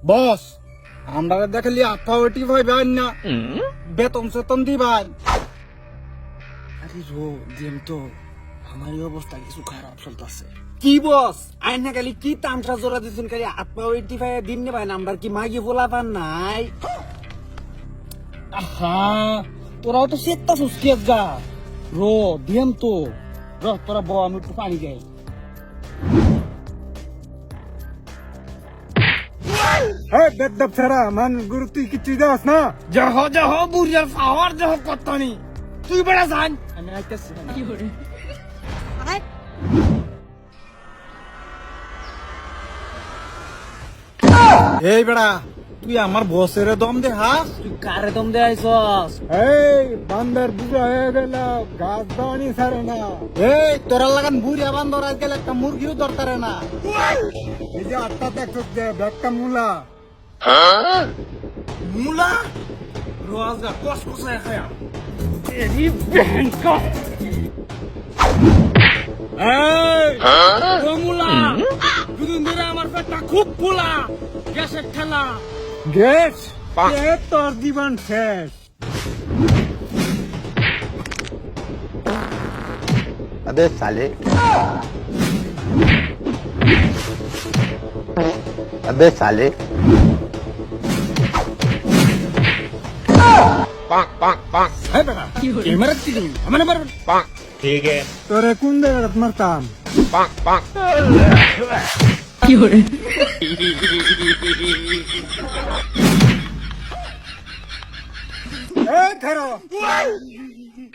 বস আমরা দেখলি আপাওটি ভাই বাইন না বেতন সেতন দিবাই। আরে রো দিন তো আমার এই অবস্থা কিছু খারাপ চলতেছে। কি বস আইন না খালি কি তামসা জোড়া দিছুন খালি আত্মা 85 দিন নে ভাই নাম্বার কি মাগি বলা পান নাই। আহা তোরাও তো সেটা সুস্কিয়াস গা রো দিম তো তোরা বউ আমি একটু পানি যাই। বেদব ছাড়া মান গুরু তুই কিছু দাস না। যহ বুড়িয়ার পাওয়ার যহ কত নি তুই বেড়া জান আমি আইতাছি। এই বেড়া তুই আমার বসের দম দে হাস। তুই কারে দম দে আইছস? এই বান্দর বুড়া হয়ে গেল গাছ দানি ছাড়ে না। এই তোরা লাগান বুড়িয়া বান্দর আজ গেলে একটা মুরগিও দরকার না। এই যে আটটা দেখছ যে ব্যাগটা মুলা মুলা রোজা কস কসায় খায়া এরি বেঙ্কা। এই ও মুলা দুদিন ধরে আমার পেটটা খুব ফুলা গ্যাসের ঠেলা। গ্যাস তোর জীবন শেষ। अबे साले अबे साले হ্যাঁ বেড়া ক্যামেরা কি দিবি আমার নাম্বার ठीक है তোরে কোন জায়গায় মারতাম। এই ধরো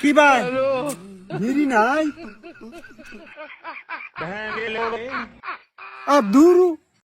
কি ভাই দেরি নাই আব দূরু